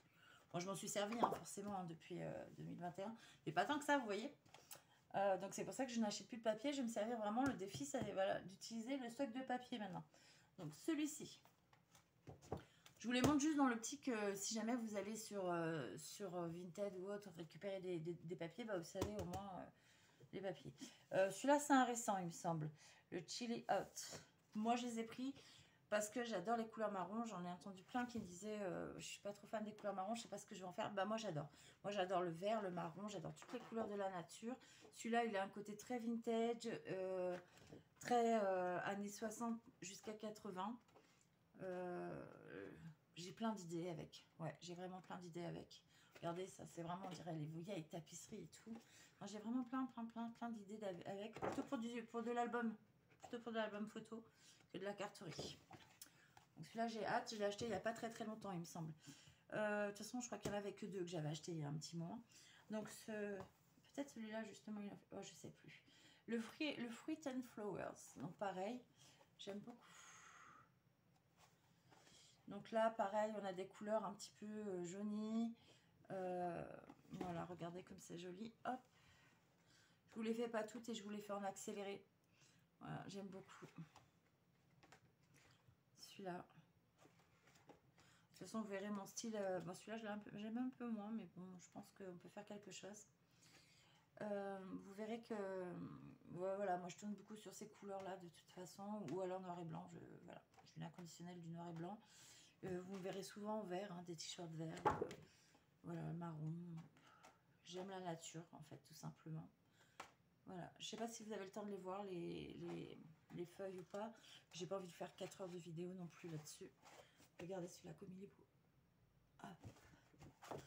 Bon, je m'en suis servi, hein, forcément, hein, depuis 2021. Mais pas tant que ça, vous voyez. Donc, c'est pour ça que je n'achète plus de papier. Je vais me servir vraiment, le défi, c'est voilà, d'utiliser le stock de papier maintenant. Donc, celui-ci. Je vous les montre juste dans l'optique que si jamais vous allez sur Vinted ou autre, récupérer des papiers, bah, vous savez au moins les papiers. Celui-là, c'est un récent, il me semble. Le Chili Hot. Moi, je les ai pris parce que j'adore les couleurs marron. J'en ai entendu plein qui me disaient je suis pas trop fan des couleurs marron, je sais pas ce que je vais en faire. Bah, moi, j'adore. Moi, j'adore le vert, le marron, j'adore toutes les couleurs de la nature. Celui-là, il a un côté très vintage, très années 60 jusqu'à 80. J'ai plein d'idées avec. Ouais, j'ai vraiment plein d'idées avec. Regardez, ça, c'est vraiment, on dirait, les vieilles tapisseries et tout. J'ai vraiment plein d'idées avec. Plutôt pour de l'album. Plutôt pour de l'album photo que de la carterie. Donc celui-là, j'ai hâte. Je l'ai acheté il n'y a pas très longtemps, il me semble. De toute façon, je crois qu'il n'y en avait que 2 que j'avais acheté il y a un petit moment. Donc, peut-être celui-là, justement, oh, je sais plus. Le Fruit and Flowers. Donc, pareil, j'aime beaucoup. Donc là, pareil, on a des couleurs un petit peu jaunies. Voilà, regardez comme c'est joli. Hop. Je vous les fais pas toutes et je vous les fais en accéléré. Voilà, j'aime beaucoup. Celui-là. De toute façon, vous verrez mon style. Bon, celui-là, j'aime un peu moins, mais bon, je pense qu'on peut faire quelque chose. Vous verrez que... Ouais, voilà, moi, je tourne beaucoup sur ces couleurs-là, de toute façon. Ou alors noir et blanc. Voilà, je fais l'inconditionnel du noir et blanc. Vous me verrez souvent en vert, hein, des t-shirts verts. Voilà, marron. J'aime la nature, en fait, tout simplement. Voilà, je sais pas si vous avez le temps de les voir, les feuilles ou pas. J'ai pas envie de faire 4 heures de vidéo non plus là-dessus. Regardez celui-là comme il est beau. Hop.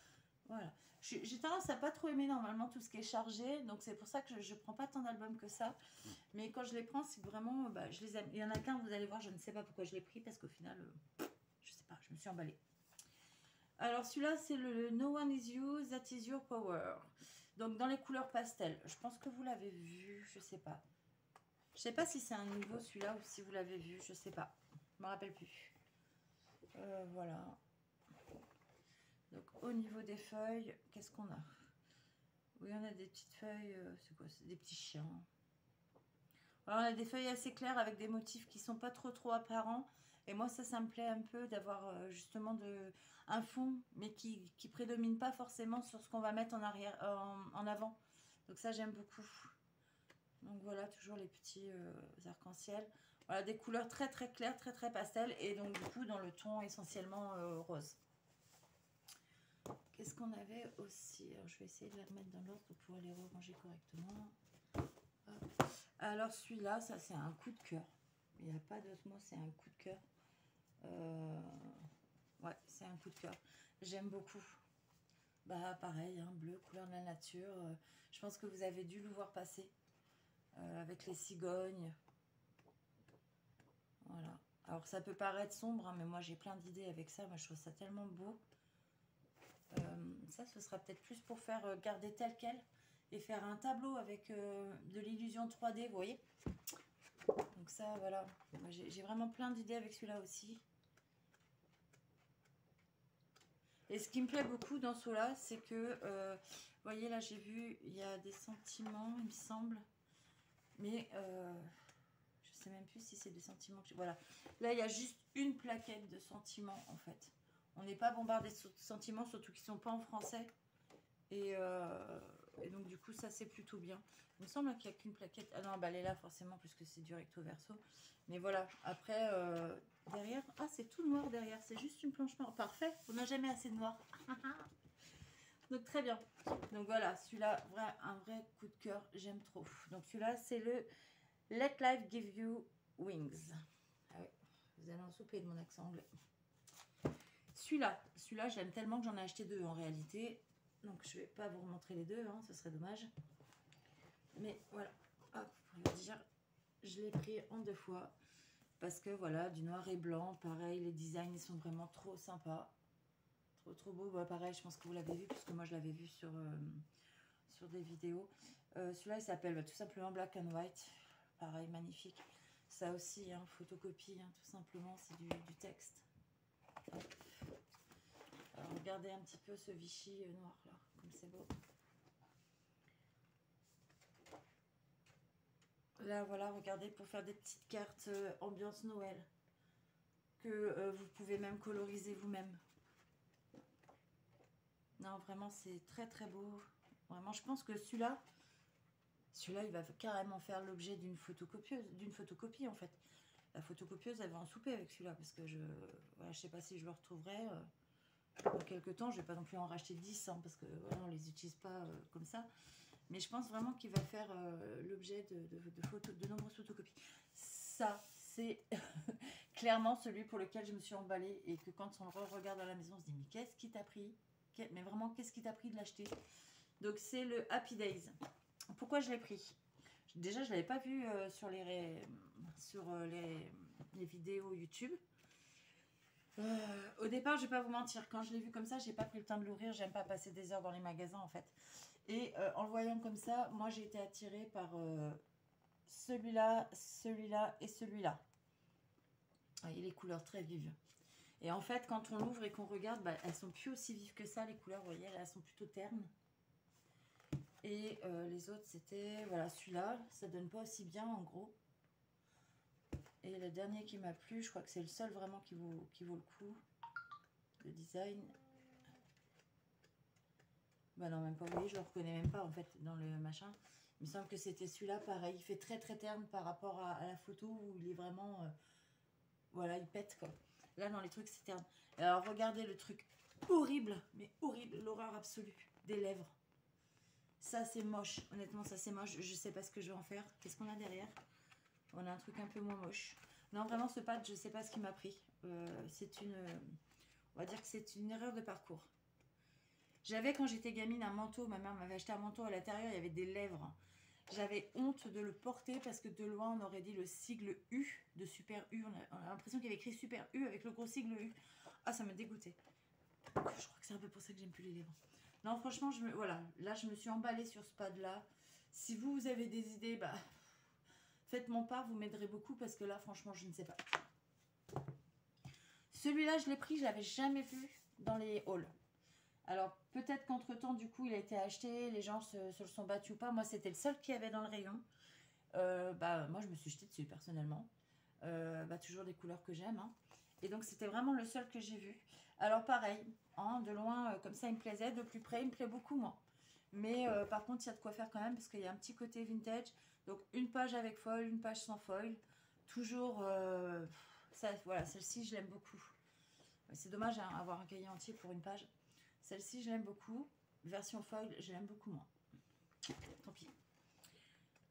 Voilà. J'ai tendance à pas trop aimer normalement tout ce qui est chargé. Donc c'est pour ça que je prends pas tant d'albums que ça. Mais quand je les prends, c'est vraiment... Bah, je les aime. Il y en a qu'un, vous allez voir, je ne sais pas pourquoi je l'ai pris. Parce qu'au final, je sais pas, je me suis emballée. Alors celui-là, c'est le No One Is You, That Is Your Power. Donc dans les couleurs pastel. Je pense que vous l'avez vu, je sais pas. Je sais pas si c'est un nouveau celui-là ou si vous l'avez vu, je sais pas. Je me rappelle plus. Voilà. Donc au niveau des feuilles, qu'est-ce qu'on a? Oui, on a des petites feuilles, c'est quoi? C'est des petits chiens. Alors, on a des feuilles assez claires avec des motifs qui sont pas trop apparents. Et moi, ça me plaît un peu d'avoir justement un fond, mais qui prédomine pas forcément sur ce qu'on va mettre en arrière, en avant. Donc ça, j'aime beaucoup. Donc voilà, toujours les petits arcs-en-ciel. Voilà, des couleurs très claires, très pastel. Et donc du coup, dans le ton essentiellement rose. Qu'est-ce qu'on avait aussi? Alors, je vais essayer de les remettre dans l'ordre pour pouvoir les ranger correctement. Hop. Alors celui-là, ça c'est un coup de cœur. Il n'y a pas d'autre mot, c'est un coup de cœur. Ouais, c'est un coup de cœur. J'aime beaucoup. Bah pareil, hein, bleu, couleur de la nature. Je pense que vous avez dû le voir passer. Avec les cigognes. Voilà. Alors ça peut paraître sombre, hein, mais moi j'ai plein d'idées avec ça. Moi je trouve ça tellement beau. Ça, ce sera peut-être plus pour faire garder tel quel. Et faire un tableau avec de l'illusion 3D, vous voyez. Donc ça, voilà. J'ai vraiment plein d'idées avec celui-là aussi. Et ce qui me plaît beaucoup dans ceux-là, c'est que, vous voyez, là, j'ai vu, il y a des sentiments, il me semble. Mais, je sais même même plus si c'est des sentiments que j'ai. Voilà. Là, il y a juste une plaquette de sentiments, en fait. On n'est pas bombardé de sentiments, surtout qu'ils ne sont pas en français. Et donc, du coup, ça, c'est plutôt bien. Il me semble qu'il n'y a qu'une plaquette. Ah non, bah, elle est là, forcément, puisque c'est du recto verso. Mais voilà. Après, derrière... Ah, c'est tout noir derrière. C'est juste une planche noire. Parfait. On n'a jamais assez de noir. Donc, très bien. Donc, voilà. Celui-là, un vrai coup de cœur. J'aime trop. Donc, celui-là, c'est le Let Life Give You Wings. Ah oui. Vous allez en souper de mon accent anglais. Celui-là, j'aime tellement que j'en ai acheté deux en réalité. Donc, je ne vais pas vous remontrer les deux, hein, ce serait dommage. Mais voilà, hop, pour vous dire, je l'ai pris en 2 fois. Parce que voilà, du noir et blanc, pareil, les designs, ils sont vraiment trop sympas. Trop beaux. Bah, pareil, je pense que vous l'avez vu, puisque moi, je l'avais vu sur des vidéos. Celui-là, il s'appelle tout simplement Black and White. Pareil, magnifique. Ça aussi, hein, photocopie, hein, tout simplement, c'est du texte. Hop. Alors, regardez un petit peu ce Vichy noir là, comme c'est beau. Là, voilà, regardez, pour faire des petites cartes ambiance Noël. Que vous pouvez même coloriser vous-même. Non, vraiment, c'est très beau. Vraiment, je pense que celui-là, il va carrément faire l'objet d'une photocopie en fait. La photocopieuse, elle va en souper avec celui-là, parce que je sais pas si je le retrouverai. Dans quelques temps, je vais pas non plus en racheter 10, hein, parce que voilà, on les utilise pas comme ça. Mais je pense vraiment qu'il va faire l'objet de nombreuses photocopies. Ça, c'est clairement celui pour lequel je me suis emballée et que quand on le regarde à la maison, on se dit mais qu'est-ce qui t'a pris? Mais vraiment, qu'est-ce qui t'a pris de l'acheter? Donc c'est le Happy Days. Pourquoi je l'ai pris? Déjà, je l'avais pas vu sur les vidéos YouTube. Au départ, je vais pas vous mentir, quand je l'ai vu comme ça, j'ai pas pris le temps de l'ouvrir. J'aime pas passer des heures dans les magasins en fait. Et en le voyant comme ça, moi j'ai été attirée par celui-là, celui-là et celui-là. Vous voyez les couleurs très vives. Et en fait, quand on l'ouvre et qu'on regarde, bah, elles sont plus aussi vives que ça, les couleurs, vous voyez, elles sont plutôt ternes. Et les autres, c'était, voilà, celui-là, ça donne pas aussi bien en gros. Et le dernier qui m'a plu, je crois que c'est le seul vraiment qui vaut le coup. Le design. Bah non, même pas, vous voyez, je le reconnais même pas en fait dans le machin. Il me semble que c'était celui-là, pareil. Il fait très terne par rapport à la photo où il est vraiment... voilà, il pète quoi. Là, dans les trucs, c'est terne. Alors, regardez le truc horrible, mais horrible, l'horreur absolue des lèvres. Ça, c'est moche. Honnêtement, ça, c'est moche. Je sais pas ce que je vais en faire. Qu'est-ce qu'on a derrière? On a un truc un peu moins moche. Non, vraiment, ce pad, je sais pas ce qui m'a pris. C'est une... on va dire que c'est une erreur de parcours. J'avais, quand j'étais gamine, un manteau. Ma mère m'avait acheté un manteau. À l'intérieur, il y avait des lèvres. J'avais honte de le porter parce que de loin, on aurait dit le sigle U de Super U. On a l'impression qu'il y avait écrit Super U avec le gros sigle U. Ah, ça m'a dégoûté. Je crois que c'est un peu pour ça que j'aime plus les lèvres. Non, franchement, voilà. Là, je me suis emballée sur ce pad-là. Si vous avez des idées, bah, faites-moi part. Vous m'aiderez beaucoup parce que là, franchement, je ne sais pas. Celui-là, je l'ai pris. Je l'avais jamais vu dans les hauls. Alors, peut-être qu'entre-temps, du coup, il a été acheté, les gens se le sont battus ou pas. Moi, c'était le seul qu'il y avait dans le rayon. Bah, moi, je me suis jetée dessus, personnellement. Bah, toujours des couleurs que j'aime. Hein. Et donc, c'était vraiment le seul que j'ai vu. Alors, pareil, hein, de loin, comme ça, il me plaisait. De plus près, il me plaît beaucoup moins. Mais par contre, il y a de quoi faire quand même, parce qu'il y a un petit côté vintage. Donc, une page avec foil, une page sans foil. Toujours, voilà, celle-ci, je l'aime beaucoup. C'est dommage, hein, avoir un cahier entier pour une page. Celle-ci, je l'aime beaucoup. Version foil, je l'aime beaucoup moins. Tant pis.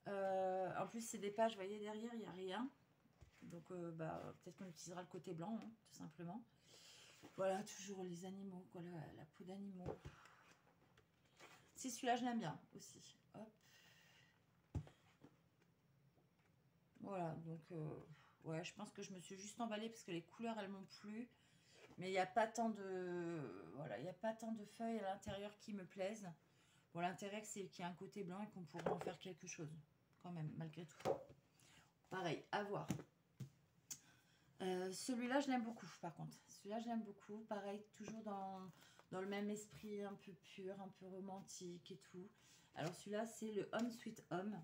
En plus, c'est des pages, vous voyez, derrière, il n'y a rien. Donc, bah, peut-être qu'on utilisera le côté blanc, hein, tout simplement. Voilà, toujours les animaux, quoi, la peau d'animaux. Si, celui-là, je l'aime bien aussi. Hop. Voilà, donc, ouais, je pense que je me suis juste emballée parce que les couleurs, elles m'ont plu. Mais il n'y a pas tant de... Voilà, il n'y a pas tant de feuilles à l'intérieur qui me plaisent. Bon, l'intérêt, c'est qu'il y a un côté blanc et qu'on pourra en faire quelque chose. Quand même, malgré tout. Pareil, à voir. Celui-là, je l'aime beaucoup, par contre. Celui-là, je l'aime beaucoup. Pareil, toujours dans le même esprit, un peu pur, un peu romantique et tout. Alors, celui-là, c'est le Home Sweet Home.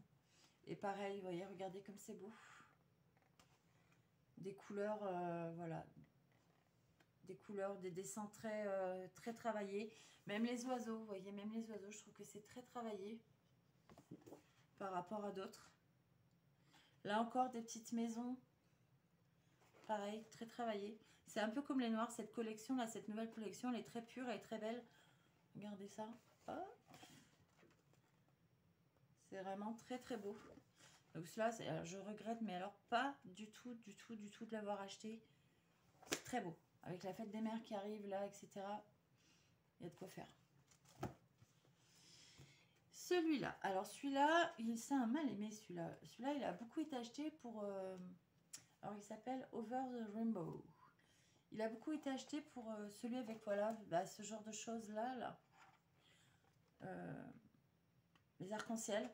Et pareil, vous voyez, regardez comme c'est beau. des couleurs, voilà, des couleurs, des dessins très travaillés. Même les oiseaux, vous voyez, même les oiseaux, je trouve que c'est très travaillé par rapport à d'autres. Là encore, des petites maisons, pareil, très travaillées. C'est un peu comme les noirs, cette collection là, cette nouvelle collection, elle est très pure, elle est très belle. Regardez ça. Oh. C'est vraiment très beau. Donc cela, je regrette, mais alors pas du tout de l'avoir acheté. C'est très beau. Avec la fête des mères qui arrive là, etc. Il y a de quoi faire. Celui-là. Alors celui-là, c'est un mal aimé celui-là. Celui-là, il a beaucoup été acheté pour... alors il s'appelle Over the Rainbow. Il a beaucoup été acheté pour celui avec, voilà, bah, ce genre de choses là. Les arcs-en-ciel.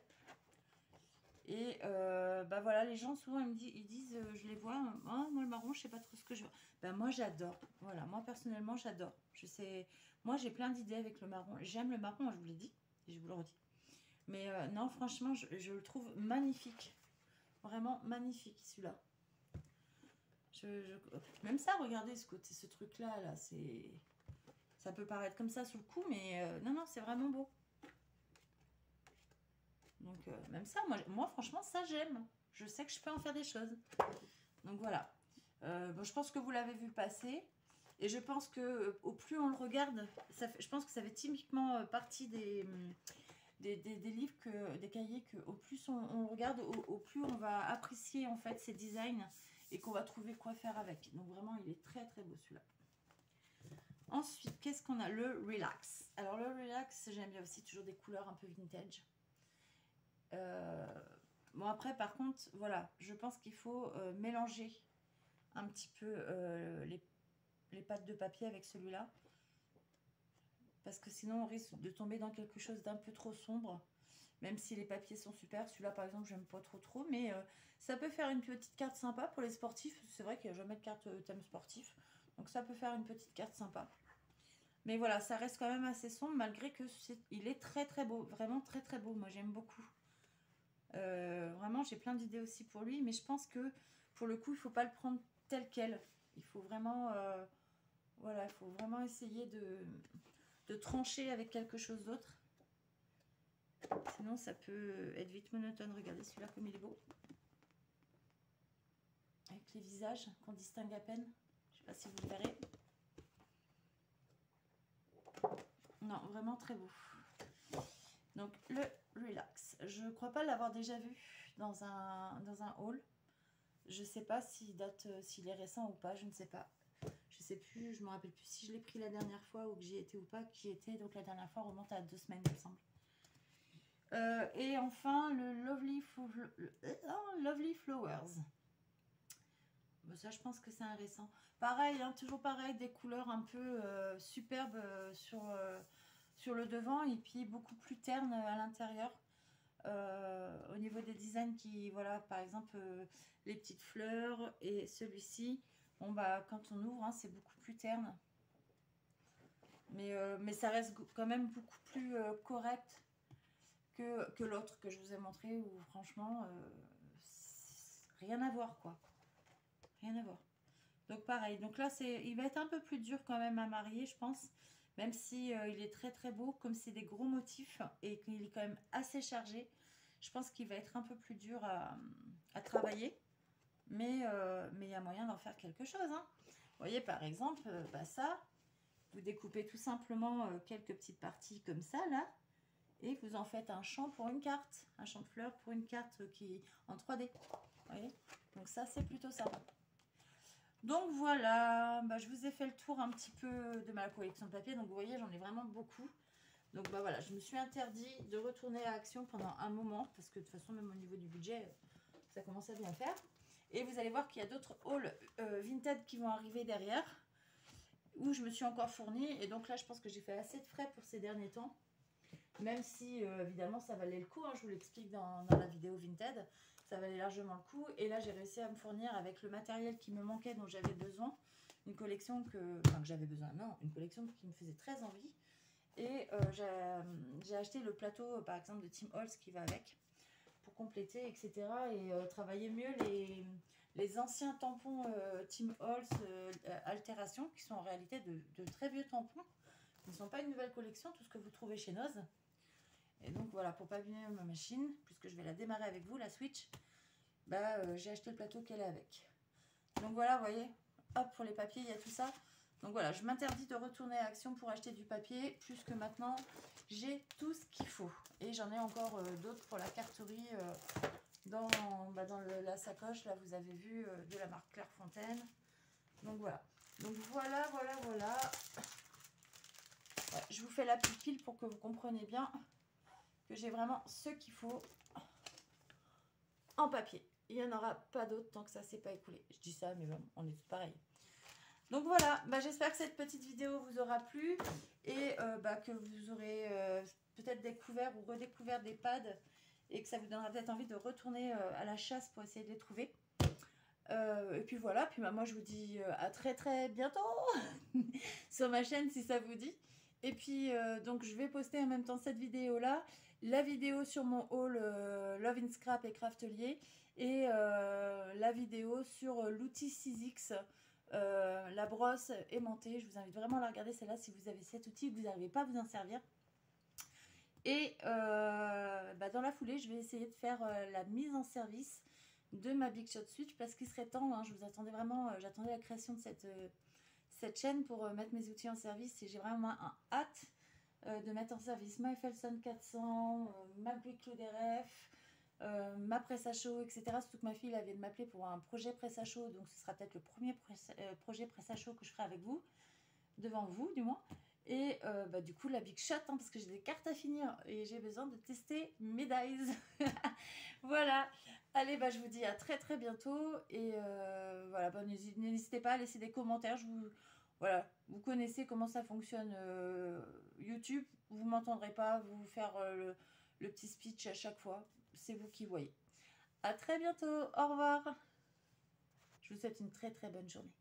Et bah voilà, les gens souvent ils disent, je les vois, oh, moi le marron, je sais pas trop ce que je veux. Ben moi j'adore. Voilà, moi personnellement j'adore. Je sais, moi j'ai plein d'idées avec le marron. J'aime le marron, je vous l'ai dit et je vous le redis. Mais non, franchement, je le trouve magnifique. Vraiment magnifique celui-là. Même ça, regardez ce côté, ce truc-là, là, c'est... Ça peut paraître comme ça sur le coup, mais non, c'est vraiment beau. Donc, même ça, moi, franchement, ça, j'aime. Je sais que je peux en faire des choses. Donc, voilà. Bon, je pense que vous l'avez vu passer. Et je pense que au plus on le regarde, je pense que ça fait typiquement partie des livres, des cahiers, que au plus on le regarde, au plus on va apprécier en fait ces designs et qu'on va trouver quoi faire avec. Donc vraiment, il est très beau celui-là. Ensuite, qu'est-ce qu'on a? Le Relax. Alors le Relax, j'aime bien aussi, toujours des couleurs un peu vintage. Bon après, par contre, voilà, je pense qu'il faut mélanger un petit peu les pattes de papier avec celui-là. Parce que sinon, on risque de tomber dans quelque chose d'un peu trop sombre. Même si les papiers sont super. Celui-là, par exemple, j'aime pas trop. Mais ça peut faire une petite carte sympa pour les sportifs. C'est vrai qu'il n'y a jamais de carte thème sportif. Donc ça peut faire une petite carte sympa. Mais voilà, ça reste quand même assez sombre. Malgré que il est très beau. Vraiment très beau. Moi, j'aime beaucoup. Vraiment, j'ai plein d'idées aussi pour lui. Mais je pense que pour le coup, il ne faut pas le prendre tel quel. Il faut vraiment... voilà, il faut vraiment essayer de trancher avec quelque chose d'autre. Sinon, ça peut être vite monotone. Regardez celui-là comme il est beau. Avec les visages qu'on distingue à peine. Je ne sais pas si vous le verrez. Non, vraiment très beau. Donc, le Relax. Je ne crois pas l'avoir déjà vu dans un haul. Je ne sais pas s'il date, s'il est récent ou pas. Je ne sais pas. Je sais plus, je me rappelle plus si je l'ai pris la dernière fois ou que j'y étais ou pas. Qui était, donc la dernière fois remonte à 2 semaines, il me semble. Et enfin, le Lovely Flowers. Bon, ça, je pense que c'est un récent. Pareil, hein, toujours pareil, des couleurs un peu superbes sur le devant et puis beaucoup plus ternes à l'intérieur. Au niveau des designs qui, voilà, par exemple, les petites fleurs et celui-ci, bon, bah, quand on ouvre, hein, c'est beaucoup plus terne. Mais ça reste quand même beaucoup plus correct que l'autre que je vous ai montré, où franchement rien à voir, quoi, rien à voir. Donc pareil, donc là il va être un peu plus dur quand même à marier, je pense, même si il est très beau, comme c'est des gros motifs et qu'il est quand même assez chargé. Je pense qu'il va être un peu plus dur à travailler, mais il y a moyen d'en faire quelque chose, hein. Vous voyez, par exemple, bah ça, vous découpez tout simplement quelques petites parties comme ça là, et vous en faites un champ pour une carte, un champ de fleurs pour une carte qui en 3D. Vous voyez, donc ça, c'est plutôt sympa. Donc voilà, bah, je vous ai fait le tour un petit peu de ma collection de papier. Donc vous voyez, j'en ai vraiment beaucoup. Donc bah voilà, je me suis interdit de retourner à Action pendant un moment, parce que de toute façon, même au niveau du budget, ça commence à bien faire. Et vous allez voir qu'il y a d'autres hauls Vinted qui vont arriver derrière, où je me suis encore fournie. Et donc là, je pense que j'ai fait assez de frais pour ces derniers temps. Même si, évidemment, ça valait le coup, hein, je vous l'explique dans la vidéo Vinted, ça valait largement le coup. Et là, j'ai réussi à me fournir avec le matériel qui me manquait, dont j'avais besoin, une collection que j'avais besoin, non, une collection qui me faisait très envie. Et j'ai acheté le plateau, par exemple, de Tim Holtz qui va avec, pour compléter, etc. Et travailler mieux les les anciens tampons Tim Holtz Altération, qui sont en réalité de très vieux tampons. Ils ne sont pas une nouvelle collection, tout ce que vous trouvez chez Noz. Et donc voilà, pour pas abîmer ma machine, puisque je vais la démarrer avec vous, la Switch, j'ai acheté le plateau qu'elle est avec. Donc voilà, vous voyez, hop, pour les papiers, il y a tout ça. Donc voilà, je m'interdis de retourner à Action pour acheter du papier, puisque maintenant, j'ai tout ce qu'il faut. Et j'en ai encore d'autres pour la carterie dans la sacoche. Là, vous avez vu, de la marque Clairefontaine. Donc voilà. Donc voilà. Ouais, je vous fais la petite pile pour que vous compreniez bien que j'ai vraiment ce qu'il faut en papier. Il n'y en aura pas d'autre tant que ça ne s'est pas écoulé. Je dis ça, mais bon, on est tous pareils. Donc voilà, j'espère que cette petite vidéo vous aura plu et que vous aurez peut-être découvert ou redécouvert des pads et que ça vous donnera peut-être envie de retourner à la chasse pour essayer de les trouver. Et puis voilà, puis moi je vous dis à très très bientôt sur ma chaîne si ça vous dit. Et puis donc je vais poster en même temps cette vidéo là, la vidéo sur mon haul Love in Scrap et Craftelier et la vidéo sur l'outil 6X, la brosse aimantée. Je vous invite vraiment à la regarder celle-là si vous avez cet outil et que vous n'arrivez pas à vous en servir. Et dans la foulée, je vais essayer de faire la mise en service de ma Big Shot Switch parce qu'il serait temps, hein, je vous attendais vraiment, j'attendais la création de cette chaîne pour mettre mes outils en service et j'ai vraiment hâte de mettre en service ma Felson 400, ma Brick RF, ma presse à chaud, etc. Surtout que ma fille avait de m'appeler pour un projet presse à chaud, donc ce sera peut-être le premier projet presse à chaud que je ferai avec vous, devant vous du moins. Et du coup la Big Shot, hein, parce que j'ai des cartes à finir et j'ai besoin de tester mes dies. Voilà, allez, je vous dis à très très bientôt et voilà, n'hésitez pas à laisser des commentaires. Voilà, vous connaissez comment ça fonctionne YouTube, vous m'entendrez pas vous faire le petit speech à chaque fois, c'est vous qui voyez. À très bientôt, au revoir. Je vous souhaite une très très bonne journée.